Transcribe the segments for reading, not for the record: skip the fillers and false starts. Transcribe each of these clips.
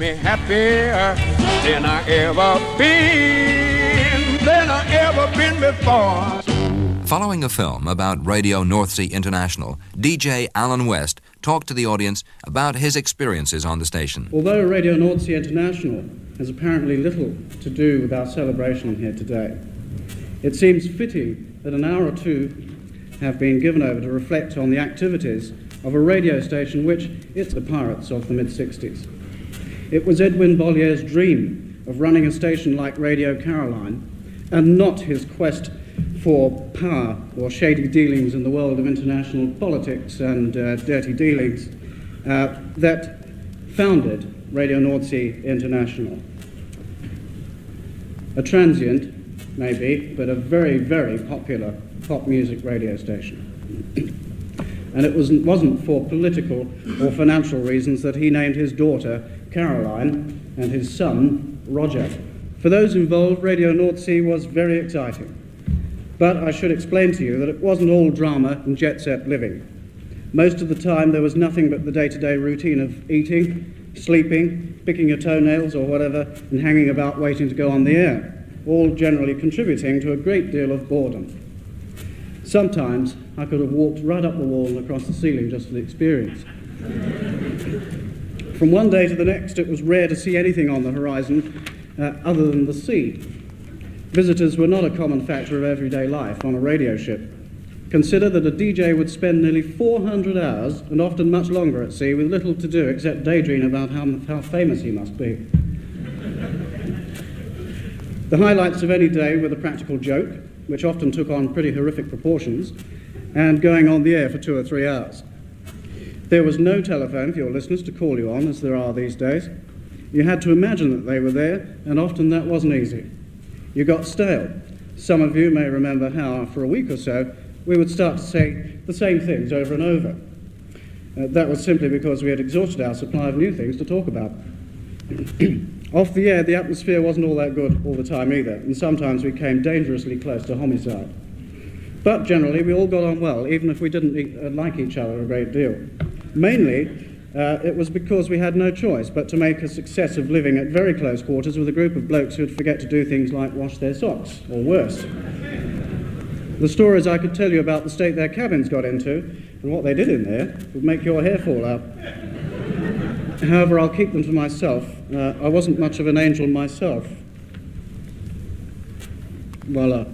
me happier than I ever been before. Following a film about Radio North Sea International, DJ Alan West talked to the audience about his experiences on the station. Although Radio North Sea International has apparently little to do with our celebration here today, it seems fitting that an hour or two have been given over to reflect on the activities of a radio station which it's the pirates of the mid-60s. It was Edwin Bollier's dream of running a station like Radio Caroline, and not his quest for power or shady dealings in the world of international politics and dirty dealings, that founded Radio North Sea International. A transient, maybe, but a very, very popular pop music radio station. And it wasn't for political or financial reasons that he named his daughter Caroline and his son Roger. For those involved, Radio North Sea was very exciting. But I should explain to you that it wasn't all drama and jet-set living. Most of the time there was nothing but the day-to-day routine of eating, sleeping, picking your toenails or whatever, and hanging about waiting to go on the air, all generally contributing to a great deal of boredom. Sometimes I could have walked right up the wall and across the ceiling just for the experience. From one day to the next, it was rare to see anything on the horizon other than the sea. Visitors were not a common factor of everyday life on a radio ship. Consider that a DJ would spend nearly 400 hours, and often much longer at sea, with little to do except daydream about how famous he must be. The highlights of any day were the practical joke, which often took on pretty horrific proportions, and going on the air for 2 or 3 hours. There was no telephone for your listeners to call you on, as there are these days. You had to imagine that they were there, and often that wasn't easy. You got stale. Some of you may remember how, after a week or so, we would start to say the same things over and over. That was simply because we had exhausted our supply of new things to talk about. Off the air, the atmosphere wasn't all that good all the time either, and sometimes we came dangerously close to homicide. But generally, we all got on well, even if we didn't like each other a great deal. Mainly, it was because we had no choice but to make a success of living at very close quarters with a group of blokes who'd forget to do things like wash their socks, or worse. The stories I could tell you about the state their cabins got into and what they did in there would make your hair fall out. However, I'll keep them to myself. I wasn't much of an angel myself. Voila.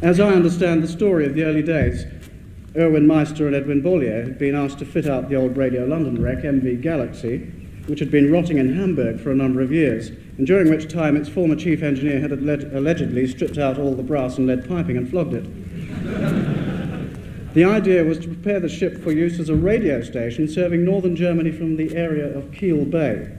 As I understand the story of the early days, Erwin Meister and Edwin Bollier had been asked to fit out the old Radio London wreck, MV Galaxy, which had been rotting in Hamburg for a number of years, and during which time its former chief engineer had allegedly stripped out all the brass and lead piping and flogged it. The idea was to prepare the ship for use as a radio station serving northern Germany from the area of Kiel Bay.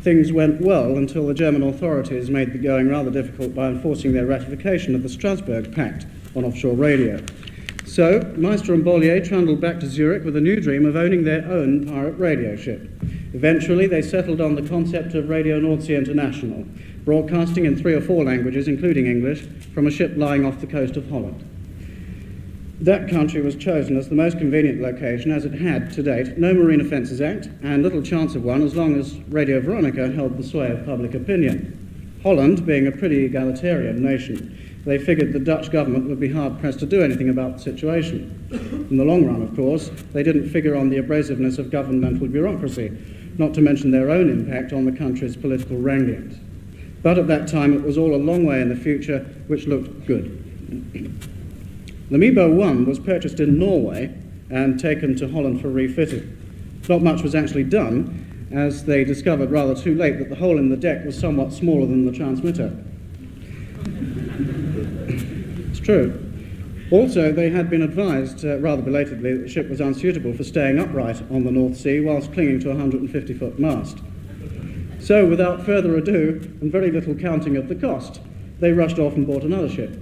Things went well until the German authorities made the going rather difficult by enforcing their ratification of the Strasbourg Pact on offshore radio. So, Meister and Bollier trundled back to Zurich with a new dream of owning their own pirate radio ship. Eventually, they settled on the concept of Radio North Sea International, broadcasting in 3 or 4 languages, including English, from a ship lying off the coast of Holland. That country was chosen as the most convenient location, as it had, to date, no Marine Offences Act, and little chance of one as long as Radio Veronica held the sway of public opinion. Holland, being a pretty egalitarian nation, they figured the Dutch government would be hard-pressed to do anything about the situation. In the long run, of course, they didn't figure on the abrasiveness of governmental bureaucracy, not to mention their own impact on the country's political wranglings. But at that time, it was all a long way in the future, which looked good. The Mebo 1 was purchased in Norway and taken to Holland for refitting. Not much was actually done, as they discovered rather too late that the hole in the deck was somewhat smaller than the transmitter. It's true. Also, they had been advised, rather belatedly, that the ship was unsuitable for staying upright on the North Sea whilst clinging to a 150-foot mast. So, without further ado, and very little counting of the cost, they rushed off and bought another ship.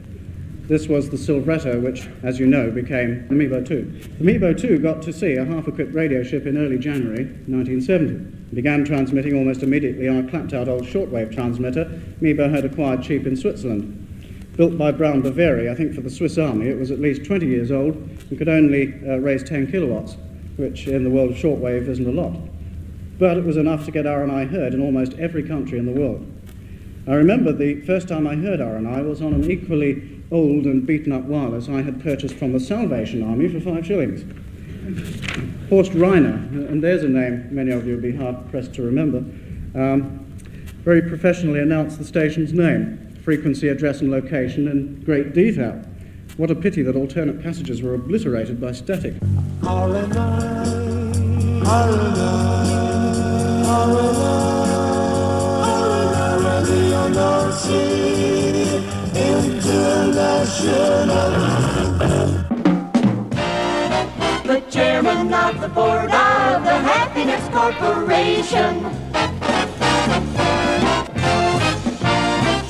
This was the Silvretta, which, as you know, became the Mebo 2. The Mebo 2 got to sea, a half-equipped radio ship, in early January 1970. It began transmitting almost immediately on a clapped-out old shortwave transmitter Mebo had acquired cheap in Switzerland. Built by Brown Boveri, I think for the Swiss Army, it was at least 20 years old and could only raise 10 kilowatts, which in the world of shortwave isn't a lot. but it was enough to get R&I heard in almost every country in the world. I remember the first time I heard R&I was on an equally old and beaten-up wireless I had purchased from the Salvation Army for 5 shillings. Horst Reiner, and there's a name many of you will be hard-pressed to remember, very professionally announced the station's name, frequency, address and location in great detail. What a pity that alternate passages were obliterated by static. The chairman of the board of the Happiness Corporation.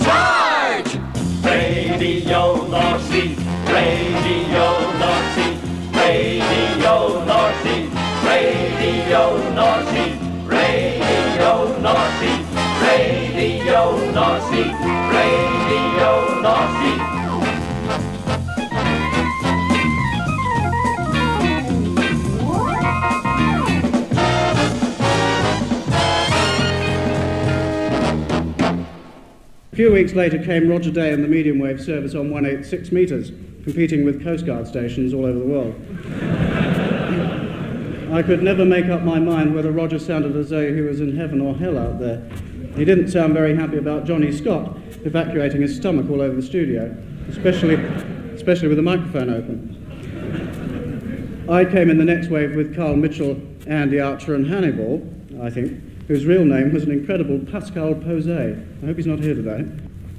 Charge! Radio North Sea, Radio North Sea, Radio North Sea, Radio North Sea, Radio North Sea, Radio North Sea, Radio North Sea. A few weeks later came Roger Day and the medium wave service on 186 metres, competing with Coast Guard stations all over the world. I could never make up my mind whether Roger sounded as though he was in heaven or hell out there. He didn't sound very happy about Johnny Scott evacuating his stomach all over the studio, especially with the microphone open. I came in the next wave with Carl Mitchell, Andy Archer and Hannibal, I think, whose real name was an incredible Pascal Posey. I hope he's not here today.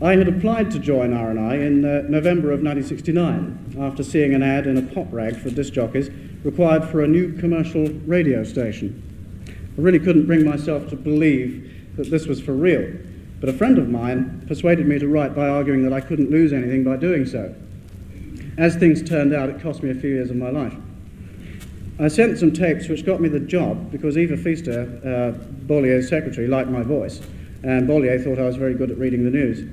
I had applied to join R&I in November of 1969 after seeing an ad in a pop rag for disc jockeys required for a new commercial radio station. I really couldn't bring myself to believe that this was for real, but a friend of mine persuaded me to write by arguing that I couldn't lose anything by doing so. As things turned out, it cost me a few years of my life. I sent some tapes which got me the job because Eva Feaster, Bollier's secretary, liked my voice, and Bollier thought I was very good at reading the news.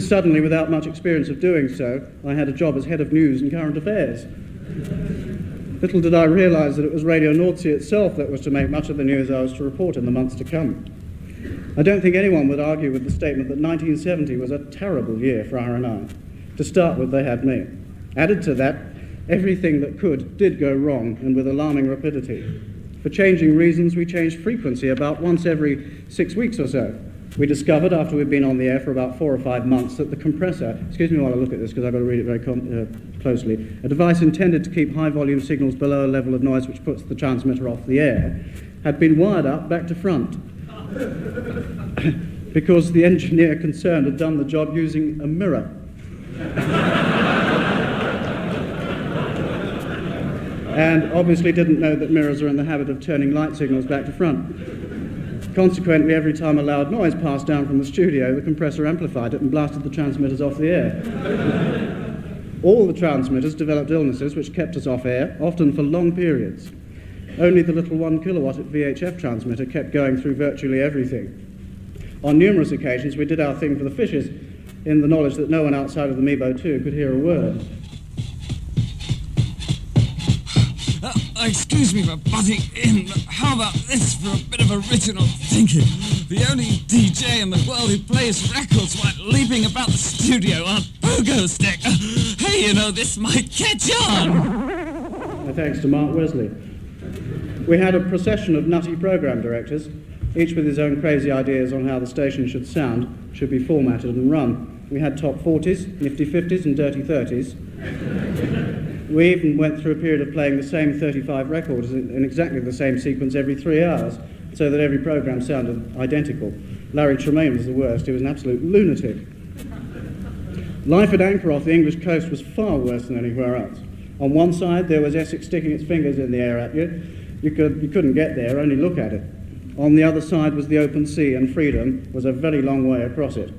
Suddenly, without much experience of doing so, I had a job as head of news and current affairs. Little did I realise that it was Radio North Sea itself that was to make much of the news I was to report in the months to come. I don't think anyone would argue with the statement that 1970 was a terrible year for R&I. To start with, they had me. Added to that, everything that did go wrong, and with alarming rapidity. For changing reasons, we changed frequency about once every 6 weeks or so. We discovered, after we'd been on the air for about 4 or 5 months, that the compressor, excuse me while I look at this because I've got to read it very closely, a device intended to keep high-volume signals below a level of noise which puts the transmitter off the air, had been wired up back to front. Because the engineer concerned had done the job using a mirror. And obviously didn't know that mirrors are in the habit of turning light signals back to front. Consequently, every time a loud noise passed down from the studio, the compressor amplified it and blasted the transmitters off the air. All the transmitters developed illnesses which kept us off air, often for long periods. Only the little 1 kilowatt VHF transmitter kept going through virtually everything. On numerous occasions, we did our thing for the fishes, in the knowledge that no one outside of the Mebo 2 could hear a word. Excuse me for butting in, but how about this for a bit of original thinking? The only DJ in the world who plays records while leaping about the studio on pogo stick. Hey, you know, this might catch on. Thanks to Mark Wesley. We had a procession of nutty program directors, each with his own crazy ideas on how the station should sound, should be formatted and run. We had top 40s, nifty 50s and dirty 30s. We even went through a period of playing the same 35 records in exactly the same sequence every 3 hours, so that every program sounded identical. Larry Tremaine was the worst. He was an absolute lunatic. Life at anchor off the English coast was far worse than anywhere else. On one side, there was Essex sticking its fingers in the air at you. You couldn't get there, only look at it. On the other side was the open sea, and freedom was a very long way across it.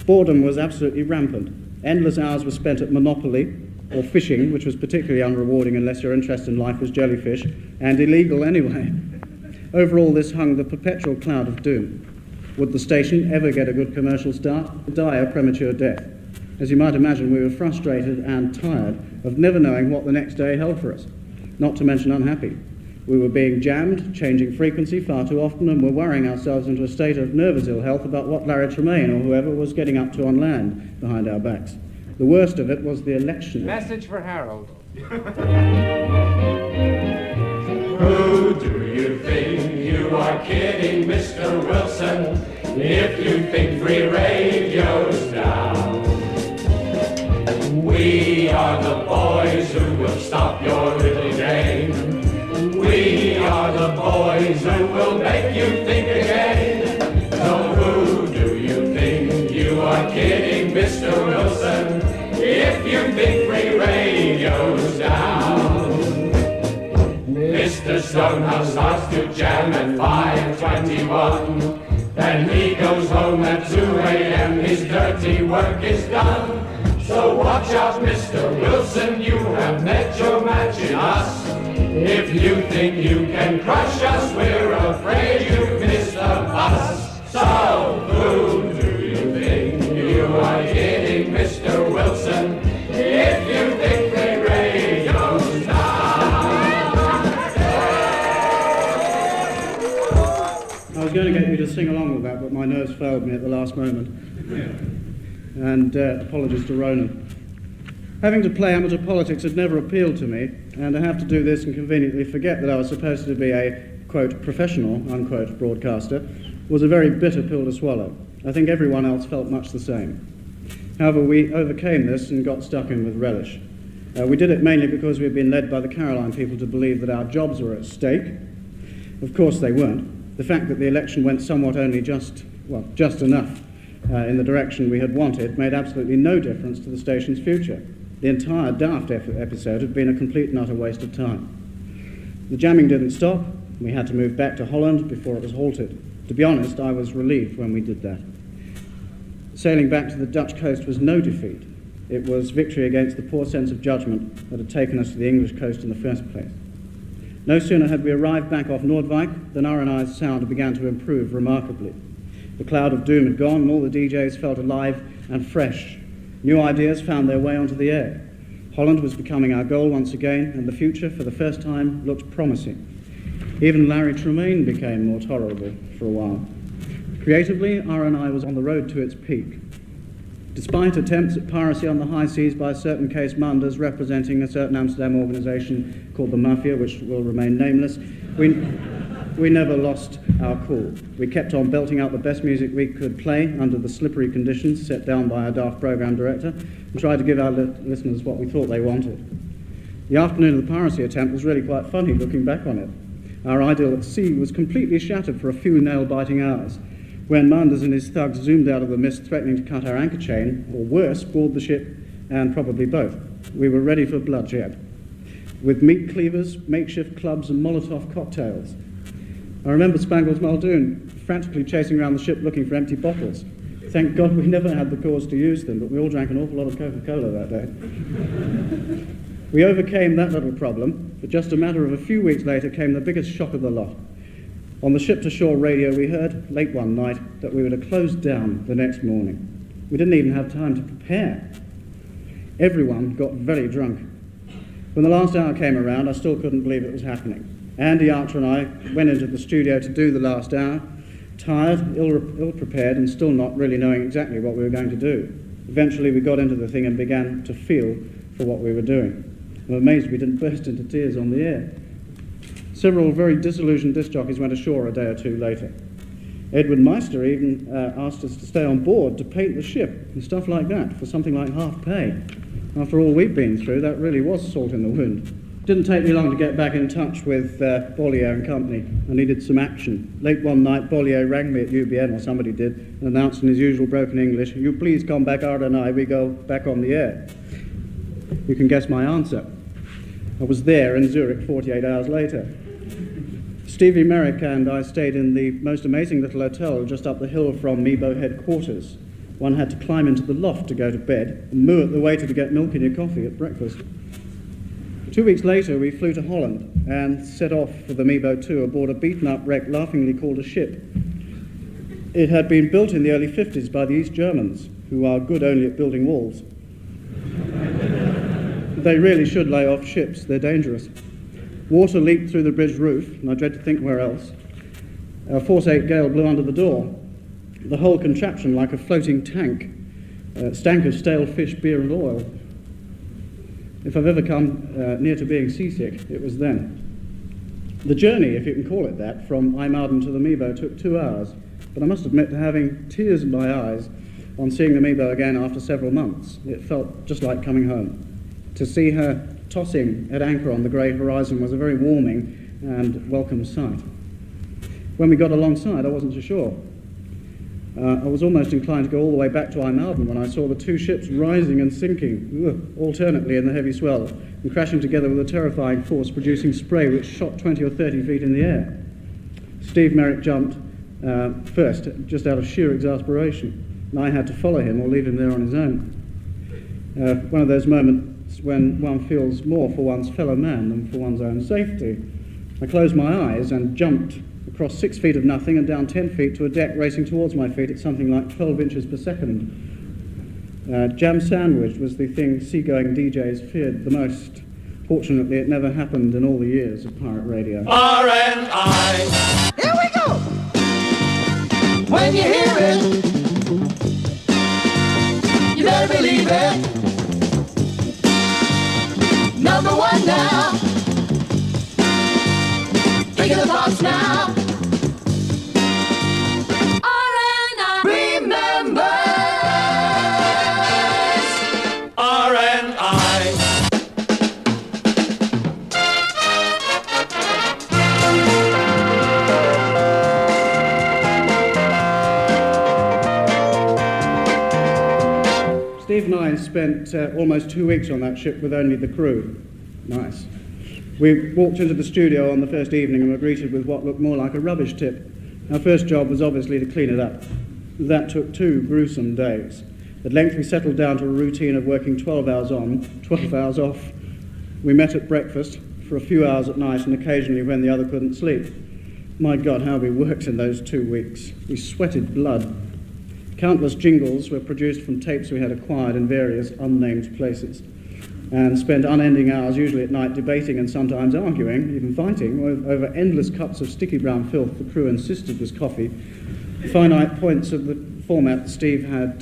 Boredom was absolutely rampant. Endless hours were spent at Monopoly, or fishing, which was particularly unrewarding unless your interest in life was jellyfish, and illegal anyway. Over all this hung the perpetual cloud of doom. Would the station ever get a good commercial start? Die a premature death. As you might imagine, we were frustrated and tired of never knowing what the next day held for us, not to mention unhappy. We were being jammed, changing frequency far too often, and were worrying ourselves into a state of nervous ill health about what Larry Tremaine or whoever was getting up to on land behind our backs. The worst of it was the election. Message for Harold. Who do you think you are kidding, Mr. Wilson, if you think free radio's down? We are the boys who will stop your little game. We are the boys who will make you think again. So who do you think you are kidding, Mr. Wilson, if you think free radio's down? Mr. Stonehouse starts to jam at 5:21. Then he goes home at 2 a.m. His dirty work is done. So watch out, Mr. Wilson, you have met your match in us. If you think you can crush us, we're afraid you've missed the bus. So who do you think you are kidding, Mr. Wilson, if you think the radio's down? I was going to get you to sing along with that, but my nerves failed me at the last moment. And apologies to Ronan. Having to play amateur politics had never appealed to me, and to have to do this and conveniently forget that I was supposed to be a, quote, professional, unquote, broadcaster, was a very bitter pill to swallow. I think everyone else felt much the same. However, we overcame this and got stuck in with relish. We did it mainly because we had been led by the Caroline people to believe that our jobs were at stake. Of course they weren't. The fact that the election went somewhat only just enough in the direction we had wanted made absolutely no difference to the station's future. The entire Daft episode had been a complete and utter waste of time. The jamming didn't stop. We had to move back to Holland before it was halted. To be honest, I was relieved when we did that. Sailing back to the Dutch coast was no defeat. It was victory against the poor sense of judgment that had taken us to the English coast in the first place. No sooner had we arrived back off Noordwijk than R&I's sound began to improve remarkably. The cloud of doom had gone and all the DJs felt alive and fresh. New ideas found their way onto the air. Holland was becoming our goal once again, and the future, for the first time, looked promising. Even Larry Tremaine became more tolerable for a while. Creatively, R&I was on the road to its peak. Despite attempts at piracy on the high seas by certain Kees Manders representing a certain Amsterdam organisation called the Mafia, which will remain nameless, we never lost our cool. We kept on belting out the best music we could play under the slippery conditions set down by our daft programme director and tried to give our listeners what we thought they wanted. The afternoon of the piracy attempt was really quite funny looking back on it. Our idyll at sea was completely shattered for a few nail-biting hours when Manders and his thugs zoomed out of the mist threatening to cut our anchor chain, or worse, board the ship, and probably both. We were ready for bloodshed, with meat cleavers, makeshift clubs and Molotov cocktails. I remember Spangles Muldoon frantically chasing around the ship looking for empty bottles. Thank God we never had the cause to use them, but we all drank an awful lot of Coca-Cola that day. We overcame that little problem, but just a matter of a few weeks later came the biggest shock of the lot. On the ship-to-shore radio we heard, late one night, that we were to close down the next morning. We didn't even have time to prepare. Everyone got very drunk. When the last hour came around, I still couldn't believe it was happening. Andy Archer and I went into the studio to do the last hour, tired, ill-prepared, and still not really knowing exactly what we were going to do. Eventually we got into the thing and began to feel for what we were doing. I'm amazed we didn't burst into tears on the air. Several very disillusioned disc jockeys went ashore a day or two later. Edward Meister even asked us to stay on board to paint the ship and stuff like that for something like half pay. After all we'd been through, that really was salt in the wound. Didn't take me long to get back in touch with Bollier and Company. I needed some action. Late one night, Bollier rang me at UBN, or somebody did, and announced in his usual broken English, "You please come back, R&I, we go back on the air." You can guess my answer. I was there in Zurich 48 hours later. Stevie Merrick and I stayed in the most amazing little hotel just up the hill from MEBO headquarters. One had to climb into the loft to go to bed and moo at the waiter to get milk in your coffee at breakfast. 2 weeks later, we flew to Holland and set off for the MEBO 2 aboard a beaten-up wreck laughingly called a ship. It had been built in the early 50s by the East Germans, who are good only at building walls. They really should lay off ships, they're dangerous. Water leaked through the bridge roof, and I dread to think where else. A force 8 gale blew under the door. The whole contraption, like a floating tank, stank of stale fish, beer and oil. If I've ever come near to being seasick, it was then. The journey, if you can call it that, from IJmuiden to the Mebo took 2 hours, but I must admit to having tears in my eyes on seeing the Mebo again after several months. It felt just like coming home. To see her tossing at anchor on the grey horizon was a very warming and welcome sight. When we got alongside, I wasn't so sure. I was almost inclined to go all the way back to IJmuiden when I saw the 2 ships rising and sinking, alternately in the heavy swell, and crashing together with a terrifying force, producing spray which shot 20 or 30 feet in the air. Steve Merrick jumped first, just out of sheer exasperation, and I had to follow him or leave him there on his own. One of those moments when one feels more for one's fellow man than for one's own safety. I closed my eyes and jumped across 6 feet of nothing and down 10 feet to a deck racing towards my feet at something like 12 inches per second. Jam sandwich was the thing seagoing DJs feared the most. Fortunately, it never happened in all the years of pirate radio. R&I. Here we go. When you hear it, you better believe it. Number 1 now. Think of the pops now. R&I remembers. R&I. Steve and I spent almost 2 weeks on that ship with only the crew. Nice. We walked into the studio on the first evening and were greeted with what looked more like a rubbish tip. Our first job was obviously to clean it up. That took 2 gruesome days. At length we settled down to a routine of working 12 hours on, 12 hours off. We met at breakfast for a few hours at night and occasionally when the other couldn't sleep. My God, how we worked in those 2 weeks. We sweated blood. Countless jingles were produced from tapes we had acquired in various unnamed places, and spent unending hours, usually at night, debating and sometimes arguing, even fighting, over endless cups of sticky brown filth the crew insisted was coffee, finite points of the format Steve had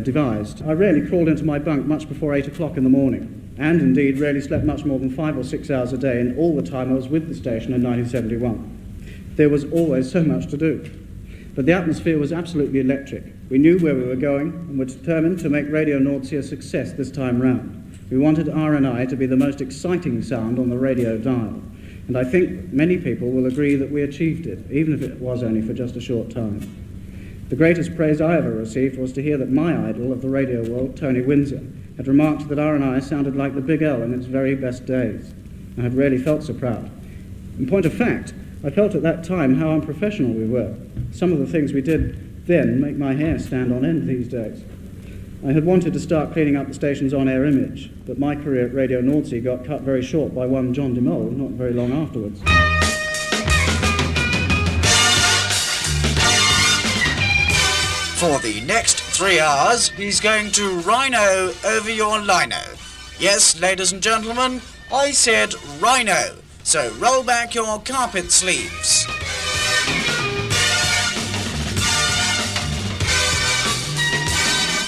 devised. I rarely crawled into my bunk much before 8 o'clock in the morning, and indeed rarely slept much more than 5 or 6 hours a day in all the time I was with the station in 1971. There was always so much to do. But the atmosphere was absolutely electric. We knew where we were going and were determined to make Radio Nordsee a success this time round. We wanted R&I to be the most exciting sound on the radio dial. And I think many people will agree that we achieved it, even if it was only for just a short time. The greatest praise I ever received was to hear that my idol of the radio world, Tony Windsor, had remarked that R&I sounded like the Big L in its very best days. I had rarely felt so proud. In point of fact, I felt at that time how unprofessional we were. Some of the things we did then make my hair stand on end these days. I had wanted to start cleaning up the station's on-air image, but my career at Radio Nordsee got cut very short by one John de Mol not very long afterwards. For the next 3 hours, he's going to rhino over your lino. Yes, ladies and gentlemen, I said rhino. So roll back your carpet sleeves.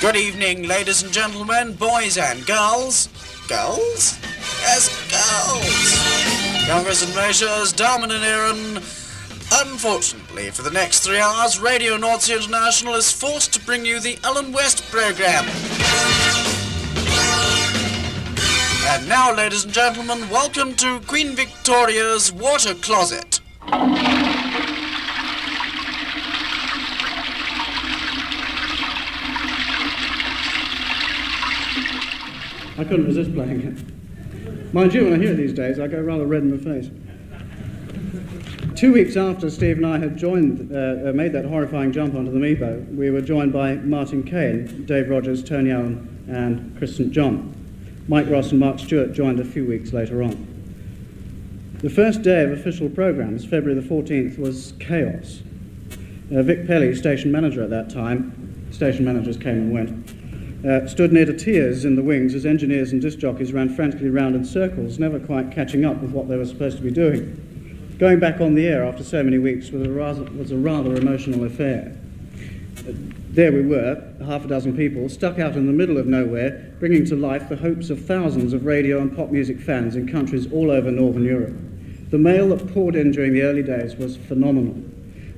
Good evening, ladies and gentlemen, boys and girls. Girls? Yes, girls. Youngers and measures, damen and Herren. Unfortunately, for the next 3 hours, Radio Nordsee International is forced to bring you the Alan West programme. And now, ladies and gentlemen, welcome to Queen Victoria's water closet. I couldn't resist playing it. Mind you, when I hear it these days, I go rather red in the face. 2 weeks after Steve and I had made that horrifying jump onto the Mebo, we were joined by Martin Kane, Dave Rogers, Tony Allen, and Chris St. John. Mike Ross and Mark Stewart joined a few weeks later on. The first day of official programmes, February the 14th, was chaos. Vic Pelly, station manager at that time, station managers came and went, stood near to tears in the wings as engineers and disc jockeys ran frantically round in circles, never quite catching up with what they were supposed to be doing. Going back on the air after so many weeks was a rather emotional affair. There we were, half a dozen people, stuck out in the middle of nowhere, bringing to life the hopes of thousands of radio and pop music fans in countries all over Northern Europe. The mail that poured in during the early days was phenomenal.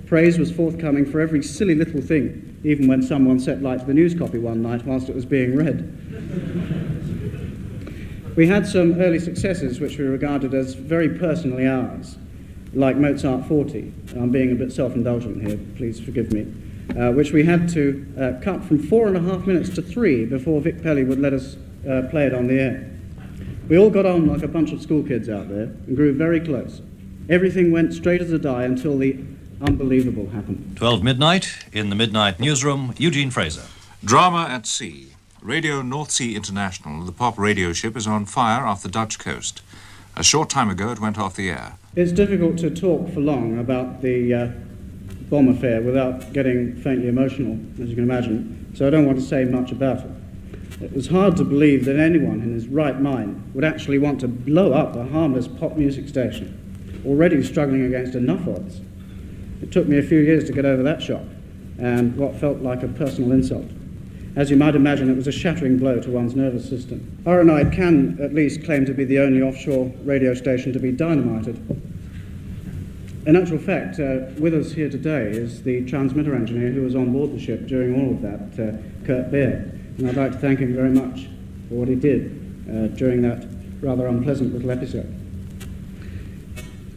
Praise was forthcoming for every silly little thing, even when someone set light to the news copy one night whilst it was being read. We had some early successes which we regarded as very personally ours, like Mozart 40. I'm being a bit self-indulgent here, please forgive me. Which we had to cut from 4.5 minutes to 3 before Vic Pelly would let us play it on the air. We all got on like a bunch of school kids out there and grew very close. Everything went straight as a die until the unbelievable happened. 12 midnight, in the Midnight Newsroom, Eugene Fraser. Drama at sea. Radio North Sea International, the pop radio ship, is on fire off the Dutch coast. A short time ago it went off the air. It's difficult to talk for long about the bomb affair without getting faintly emotional, as you can imagine, so I don't want to say much about it. It was hard to believe that anyone in his right mind would actually want to blow up a harmless pop music station, already struggling against enough odds. It took me a few years to get over that shock, and what felt like a personal insult. As you might imagine, it was a shattering blow to one's nervous system. RNI can at least claim to be the only offshore radio station to be dynamited. In actual fact, with us here today is the transmitter engineer who was on board the ship during all of that, Kurt Baird. And I'd like to thank him very much for what he did during that rather unpleasant little episode.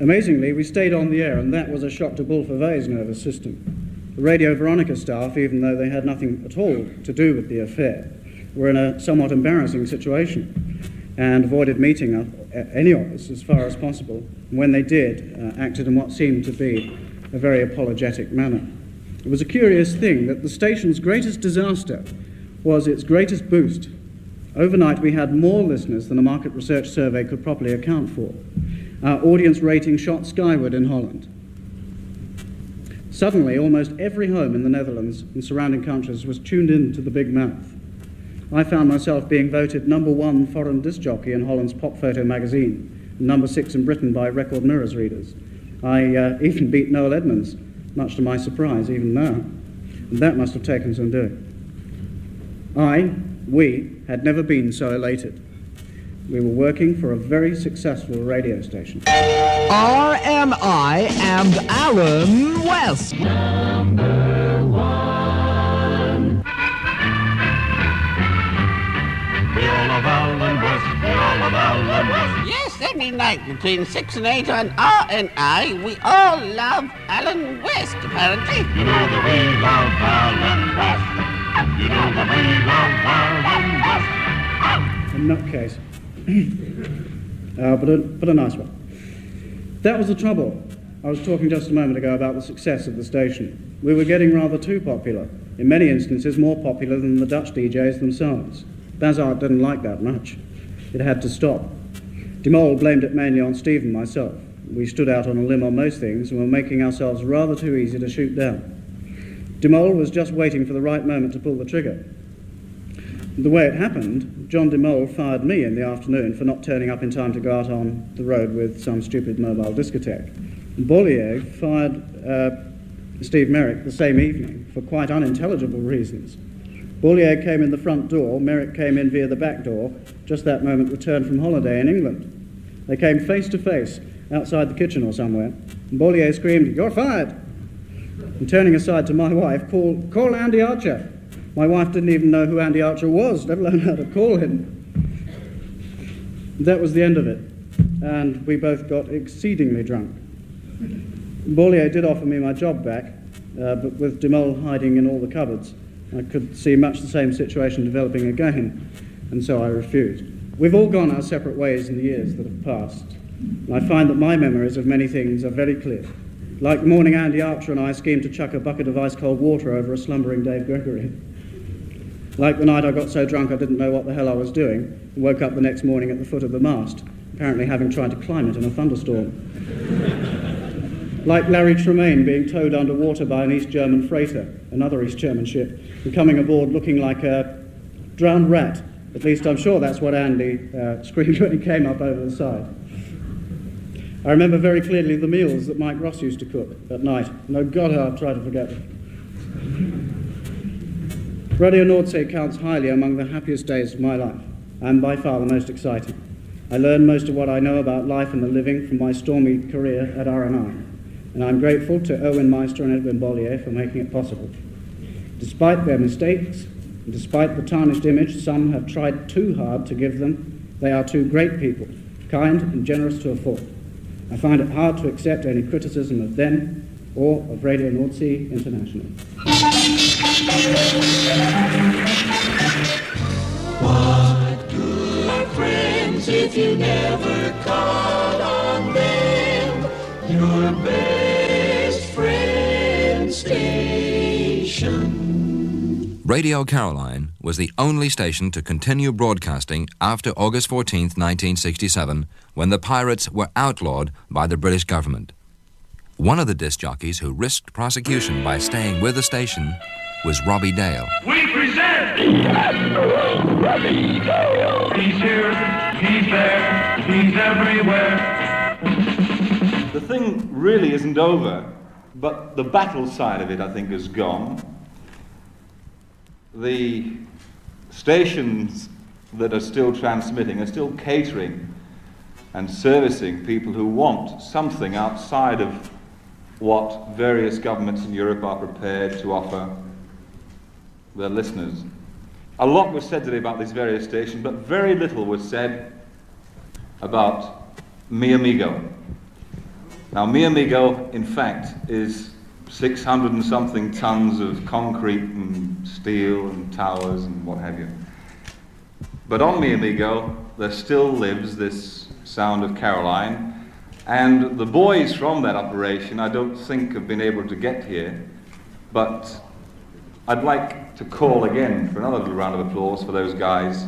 Amazingly, we stayed on the air, and that was a shock to Bull Fauvet's nervous system. The Radio Veronica staff, even though they had nothing at all to do with the affair, were in a somewhat embarrassing situation and avoided meeting any of us as far as possible. And when they did, acted in what seemed to be a very apologetic manner. It was a curious thing that the station's greatest disaster was its greatest boost. Overnight, we had more listeners than a market research survey could properly account for. Our audience rating shot skyward in Holland. Suddenly, almost every home in the Netherlands and surrounding countries was tuned in to the Big Mouth. I found myself being voted #1 foreign disc jockey in Holland's Pop Photo magazine, and #6 in Britain by Record Mirror's readers. I even beat Noel Edmonds, much to my surprise even now, and that must have taken some doing. We had never been so elated. We were working for a very successful radio station. RMI and Alan West. Number one. We all love Alan West. We all love Alan West. Yes, every night between 6 and 8 on RNI, we all love Alan West, apparently. You know that we love Alan West. You know that we love Alan West. A nutcase. but a nice one. That was the trouble. I was talking just a moment ago about the success of the station. We were getting rather too popular, in many instances more popular than the Dutch DJs themselves. Bazart didn't like that much. It had to stop. De Mol blamed it mainly on Steve and myself. We stood out on a limb on most things and were making ourselves rather too easy to shoot down. De Mol was just waiting for the right moment to pull the trigger. The way it happened, John de Mol fired me in the afternoon for not turning up in time to go out on the road with some stupid mobile discotheque. Bollier fired Steve Merrick the same evening for quite unintelligible reasons. Bollier came in the front door, Merrick came in via the back door, just that moment returned from holiday in England. They came face to face outside the kitchen or somewhere, and Bollier screamed, "You're fired!" And turning aside to my wife, call Andy Archer. My wife didn't even know who Andy Archer was, let alone how to call him. That was the end of it, and we both got exceedingly drunk. Bollier did offer me my job back, but with de Mol hiding in all the cupboards, I could see much the same situation developing again, and so I refused. We've all gone our separate ways in the years that have passed, and I find that my memories of many things are very clear. Like the morning Andy Archer and I schemed to chuck a bucket of ice-cold water over a slumbering Dave Gregory. Like the night I got so drunk I didn't know what the hell I was doing, and woke up the next morning at the foot of the mast, apparently having tried to climb it in a thunderstorm. Like Larry Tremaine being towed underwater by an East German freighter, another East German ship, and coming aboard looking like a Drowned rat. At least I'm sure that's what Andy screamed when he came up over the side. I remember very clearly the meals that Mike Ross used to cook at night. And oh God, how I've tried to forget them. Radio Nordsee counts highly among the happiest days of my life, and by far the most exciting. I learned most of what I know about life and the living from my stormy career at RNI, and I'm grateful to Owen Meister and Edwin Bollier for making it possible. Despite their mistakes, and despite the tarnished image some have tried too hard to give them, they are two great people, kind and generous to a fault. I find it hard to accept any criticism of them or of Radio Nordsee International. What good are friends if you never call on them? Your best friend station. Radio Caroline was the only station to continue broadcasting after August 14th, 1967, when the pirates were outlawed by the British government. One of the disc jockeys who risked prosecution by staying with the station was Robbie Dale. We present Robbie Dale. He's here, he's there, he's everywhere. The thing really isn't over, but the battle side of it, I think, is gone. The stations that are still transmitting are still catering and servicing people who want something outside of what various governments in Europe are prepared to offer their listeners. A lot was said today about these various stations, but very little was said about Mi Amigo. Now, Mi Amigo, in fact, is 600 and something tons of concrete and steel and towers and what have you. But on Mi Amigo, there still lives this sound of Caroline, and the boys from that operation I don't think have been able to get here, but I'd like to call again for another little round of applause for those guys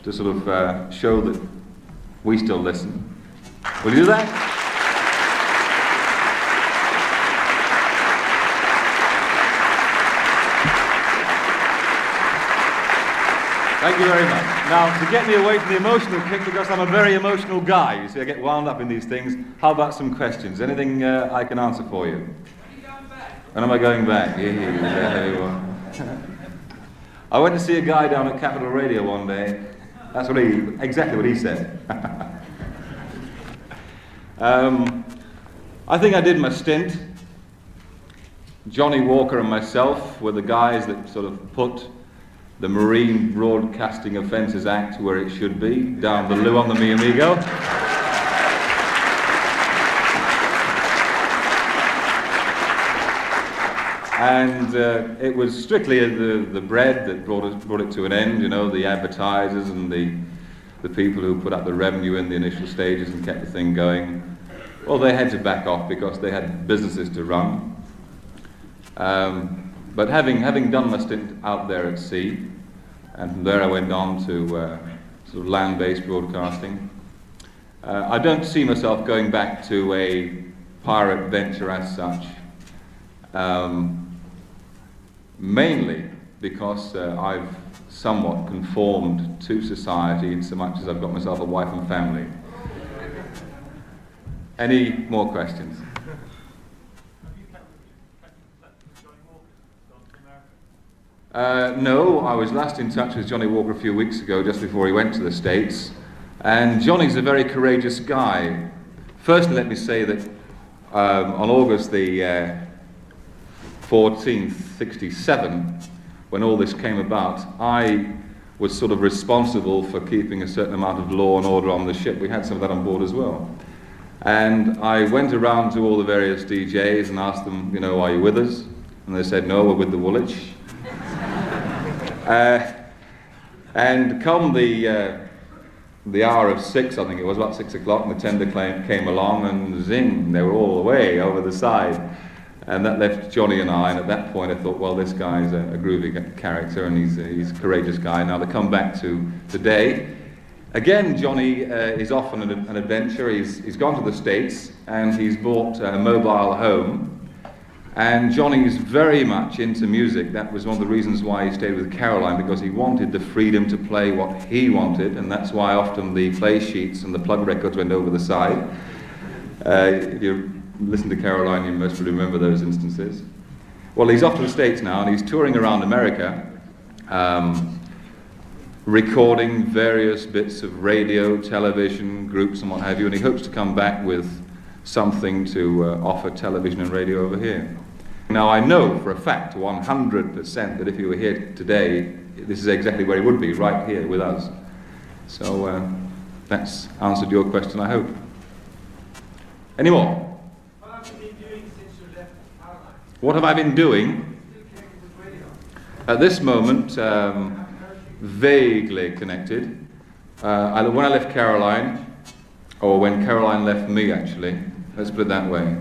to sort of show that we still listen. Will you do that? Thank you very much. Now, to get me away from the emotional kick, because I'm a very emotional guy, you see, I get wound up in these things, how about some questions? Anything I can answer for you? Are you going back? When am I going back? Yeah, there you are. I went to see a guy down at Capital Radio one day. That's exactly what he said. I think I did my stint. Johnny Walker and myself were the guys that sort of put the Marine Broadcasting Offences Act where it should be, down the loo on the Mi Amigo. And it was strictly the bread that brought it to an end, you know, the advertisers and the people who put up the revenue in the initial stages and kept the thing going. Well, they had to back off because they had businesses to run. But having done my stint out there at sea, and from there I went on to sort of land-based broadcasting, I don't see myself going back to a pirate venture as such, mainly because I've somewhat conformed to society in so much as I've got myself a wife and family. Any more questions? No, I was last in touch with Johnny Walker a few weeks ago, just before he went to the States, and Johnny's a very courageous guy. Firstly, let me say that on August the 14th, 67, when all this came about, I was sort of responsible for keeping a certain amount of law and order on the ship. We had some of that on board as well. And I went around to all the various DJs and asked them, you know, are you with us? And they said, no, we're with the Woolwich. And come the hour of 6, I think it was, about 6 o'clock, and the tender came along, and zing, they were all away over the side. And that left Johnny and I, and at that point I thought, well, this guy's a groovy character, and he's a courageous guy. Now to come back to today, again, Johnny is off on an adventure. He's gone to the States, and he's bought a mobile home, And Johnny's very much into music. That was one of the reasons why he stayed with Caroline, because he wanted the freedom to play what he wanted, and that's why often the play sheets and the plug records went over the side. If you listen to Caroline, you most probably remember those instances. Well, he's off to the States now, and he's touring around America, recording various bits of radio, television, groups and what have you, and he hopes to come back with something to offer television and radio over here. Now, I know for a fact, 100%, that if he were here today, this is exactly where he would be, right here with us. So that's answered your question, I hope. Any more? What have you been doing since you left Caroline? What have I been doing? At this moment, vaguely connected. When I left Caroline, or when Caroline left me, actually, let's put it that way.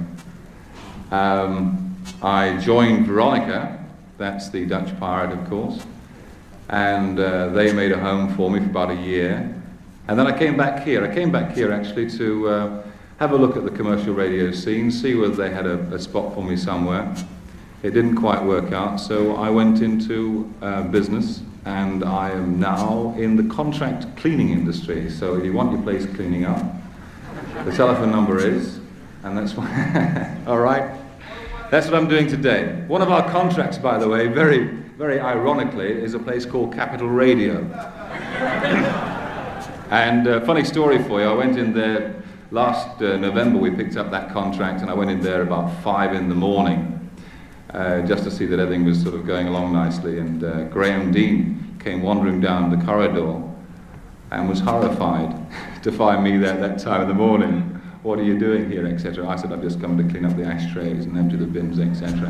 I joined Veronica, that's the Dutch pirate, of course, and they made a home for me for about a year. And then I came back here. I came back here, actually, to have a look at the commercial radio scene, see whether they had a spot for me somewhere. It didn't quite work out, so I went into business, and I am now in the contract cleaning industry. So if you want your place cleaning up, the telephone number is, and that's why, all right? That's what I'm doing today. One of our contracts, by the way, very, very ironically, is a place called Capital Radio. And funny story for you, I went in there last November, we picked up that contract, and I went in there about 5 in the morning, just to see that everything was sort of going along nicely, and Graham Dean came wandering down the corridor and was horrified to find me there at that time of the morning. What are you doing here, etc.? I said, I've just come to clean up the ashtrays and empty the bins, etc.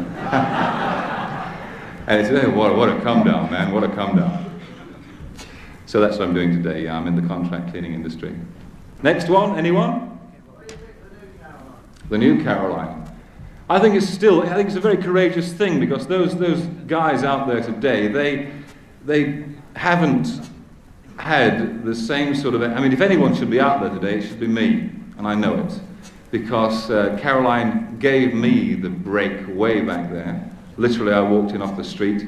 And he said, hey, what a come down, man, what a come down. So that's what I'm doing today. I'm in the contract cleaning industry. Next one, anyone? The new Caroline. I think it's a very courageous thing, because those guys out there today, they haven't had the same sort of, I mean, if anyone should be out there today, it should be me. And I know it, because Caroline gave me the break way back there. Literally, I walked in off the street,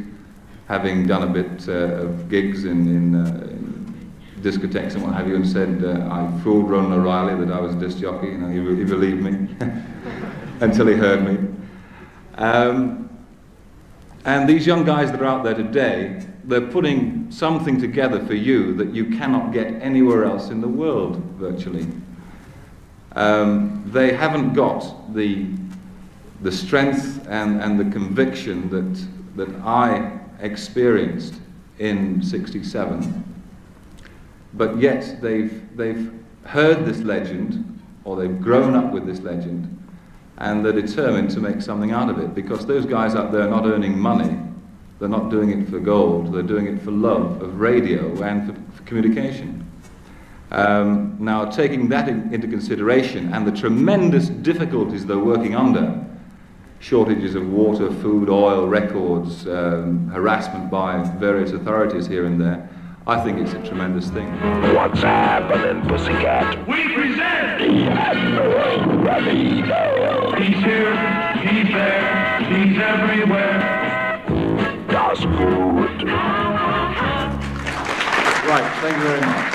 having done a bit of gigs in discotheques and what have you, and said I fooled Ronan O'Reilly that I was a disc jockey. You know, he believed me until he heard me. And these young guys that are out there today, they're putting something together for you that you cannot get anywhere else in the world, virtually. They haven't got the strength and the conviction that I experienced in '67, but yet they've heard this legend, or they've grown up with this legend, and they're determined to make something out of it, because those guys out there are not earning money. They're not doing it for gold. They're doing it for love of radio and for communication. Now, taking that into consideration, and the tremendous difficulties they're working under, shortages of water, food, oil, records, harassment by various authorities here and there, I think it's a tremendous thing. What's happening, pussycat? We present The Admiral Ravido. He's here, he's there, he's everywhere. That's good. Right, thank you very much.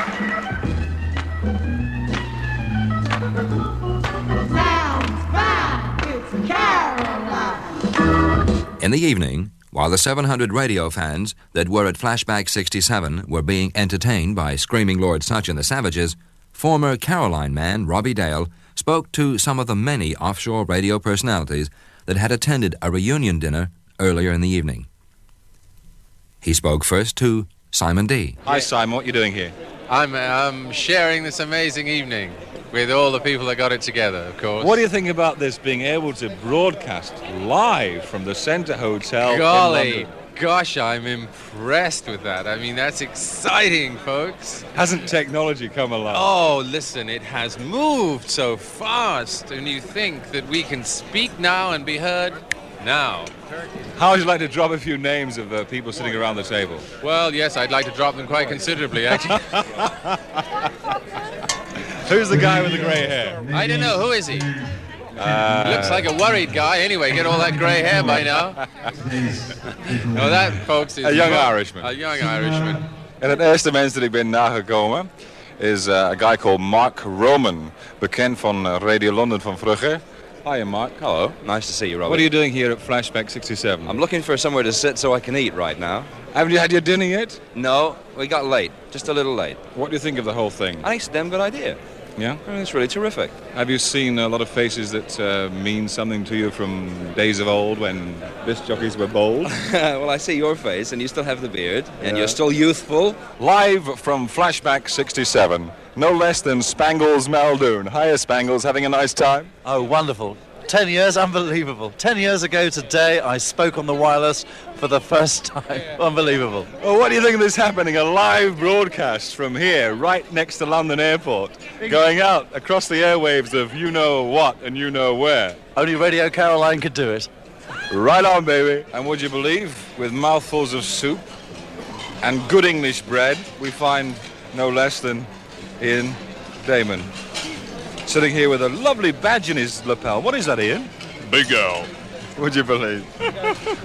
Sounds fine, it's Caroline. In the evening, while the 700 radio fans that were at Flashback 67 were being entertained by Screaming Lord Sutch and the Savages, former Caroline man Robbie Dale spoke to some of the many offshore radio personalities that had attended a reunion dinner earlier in the evening. He spoke first to Simon D. Hi Simon, what are you doing here? I'm sharing this amazing evening with all the people that got it together, of course. What do you think about this, being able to broadcast live from the Centre Hotel Golly, in London? gosh, I'm impressed with that. I mean, that's exciting, folks. Hasn't technology come along? Oh, listen, it has moved so fast, and you think that we can speak now and be heard now. How would you like to drop a few names of people sitting around the table? Well, yes, I'd like to drop them quite considerably, actually. Who's the guy with the grey hair? I don't know, who is he? Looks like a worried guy anyway, get all that grey hair by now. Well, that, folks, is... A young Irishman. A young Irishman. En het eerste mens dat ik ben nagekomen is a guy called Mark Roman, bekend van Radio London van vroeger. Hiya, Mark. Hello. Nice to see you, Robert. What are you doing here at Flashback 67? I'm looking for somewhere to sit so I can eat right now. Haven't you had your dinner yet? No, we got late. Just a little late. What do you think of the whole thing? I think it's a damn good idea. Yeah? I mean, it's really terrific. Have you seen a lot of faces that mean something to you from days of old when disc jockeys were bold? Well, I see your face, and you still have the beard, and you're still youthful. Live from Flashback 67, no less than Spangles Muldoon. Hiya, Spangles. Having a nice time? Oh, wonderful. 10 years, unbelievable. 10 years ago today, I spoke on the wireless for the first time. Unbelievable. Well, what do you think of this happening? A live broadcast from here, right next to London Airport, going out across the airwaves of you know what and you know where. Only Radio Caroline could do it. Right on, baby. And would you believe, with mouthfuls of soup and good English bread, we find no less than Ian Damon, sitting here with a lovely badge in his lapel. What is that, Ian? Big Al. Would you believe?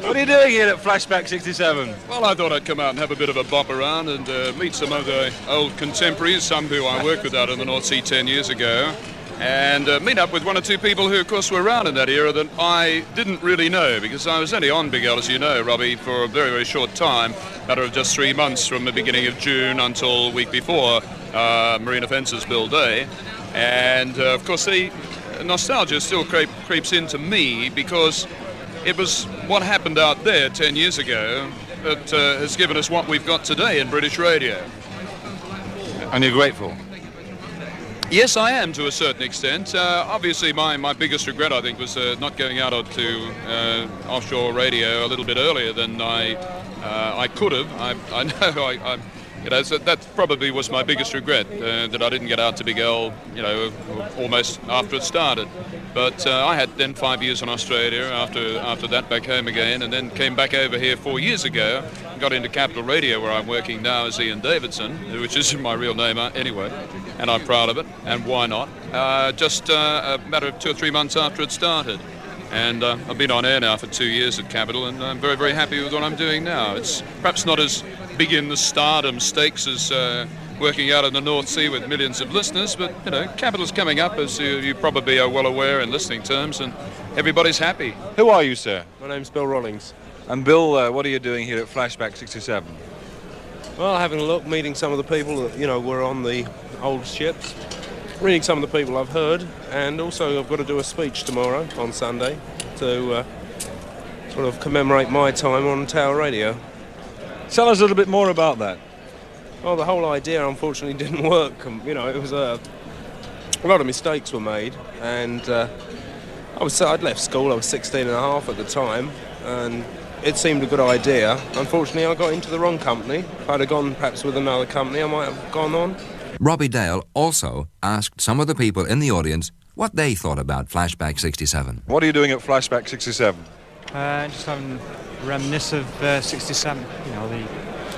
What are you doing here at Flashback 67? Well, I thought I'd come out and have a bit of a bop around and meet some of the old contemporaries, some who I worked with out in the North Sea 10 years ago, and meet up with one or two people who, of course, were around in that era that I didn't really know, because I was only on Big Al, as you know, Robbie, for a very, very short time, matter of just 3 months from the beginning of June until a week before Marine Offences Bill Day. And, of course, the nostalgia still creeps into me because it was what happened out there 10 years ago that has given us what we've got today in British radio. And you're grateful? Yes, I am to a certain extent. Obviously, my biggest regret, I think, was not going out onto offshore radio a little bit earlier than I could have. I know you know, so that probably was my biggest regret, that I didn't get out to Big Al, you know, almost after it started. But I had then 5 years in Australia, after that back home again, and then came back over here 4 years ago, got into Capital Radio, where I'm working now as Ian Davidson, which is my real name anyway, and I'm proud of it, and why not? Just a matter of 2 or 3 months after it started. And I've been on air now for 2 years at Capital, and I'm very, very happy with what I'm doing now. It's perhaps not as big in the stardom stakes as working out in the North Sea with millions of listeners, but, you know, Capital's coming up, as you probably are well aware in listening terms, and everybody's happy. Who are you, sir? My name's Bill Rollings. And Bill, what are you doing here at Flashback 67? Well, having a look, meeting some of the people that, you know, were on the old ships, reading some of the people I've heard, and also I've got to do a speech tomorrow on Sunday to sort of commemorate my time on Tower Radio. Tell us a little bit more about that. Well, the whole idea unfortunately didn't work. You know, it was a lot of mistakes were made, and I'd left school. I was 16 and a half at the time, and it seemed a good idea. Unfortunately, I got into the wrong company. If I'd have gone perhaps with another company, I might have gone on. Robbie Dale also asked some of the people in the audience what they thought about Flashback 67. What are you doing at Flashback 67? Just having a reminisce of 67, you know, the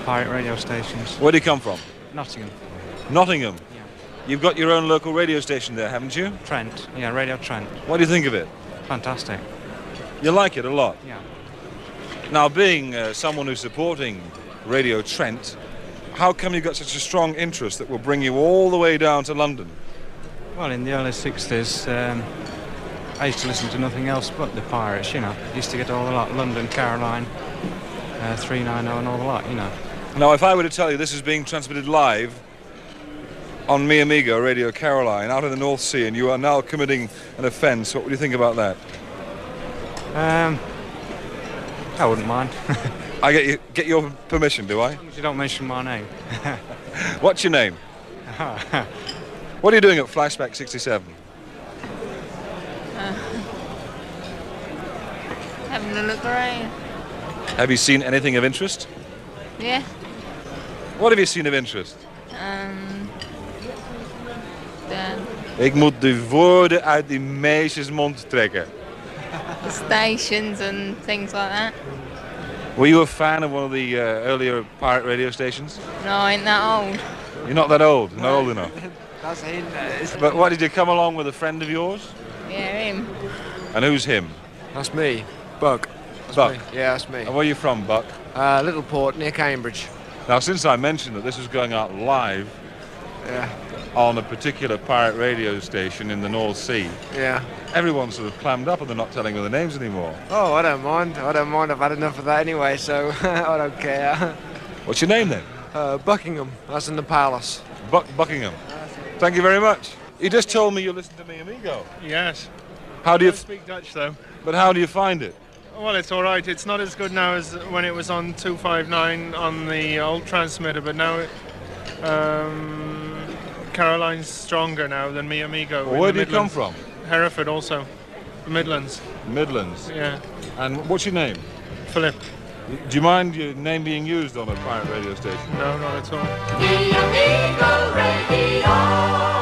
pirate radio stations. Where do you come from? Nottingham. Nottingham? Yeah. You've got your own local radio station there, haven't you? Trent, yeah, Radio Trent. What do you think of it? Fantastic. You like it a lot? Yeah. Now, being someone who's supporting Radio Trent, how come you've got such a strong interest that will bring you all the way down to London? Well, in the early 60s, I used to listen to nothing else but the pirates, you know. Used to get all the lot, London, Caroline, 390 and all the lot, you know. Now, if I were to tell you this is being transmitted live on Mi Amigo, Radio Caroline, out in the North Sea, and you are now committing an offence, what would you think about that? I wouldn't mind. I get your permission, do I? You don't mention my name. What's your name? What are you doing at Flashback 67? Having a look around. Have you seen anything of interest? Yeah. What have you seen of interest? Ik moet de woorden uit die meisjesmond trekken. The stations and things like that. Were you a fan of one of the earlier pirate radio stations? No, I ain't that old. You're not that old, not old enough. That's it. But what, did you come along with a friend of yours? Yeah, him. And who's him? That's me, Buck. That's Buck? Me. Yeah, that's me. And where are you from, Buck? Little port near Cambridge. Now, since I mentioned that this was going out live on a particular pirate radio station in the North Sea, everyone's sort of clammed up and they're not telling me the names anymore. Oh, I don't mind. I don't mind. I've had enough of that anyway, so I don't care. What's your name then? Buckingham. That's in the palace. Buckingham. Thank you very much. You just told me you listened to Mi Amigo. Yes. How do you I don't speak Dutch though? But how do you find it? Well, it's all right. It's not as good now as when it was on 259 on the old transmitter, but now Caroline's stronger now than Mi Amigo. Well, where do you come from? Hereford also. The Midlands. Midlands? Yeah. And what's your name? Philip. Do you mind your name being used on a pirate radio station? No, not at all. Mi Amigo Radio.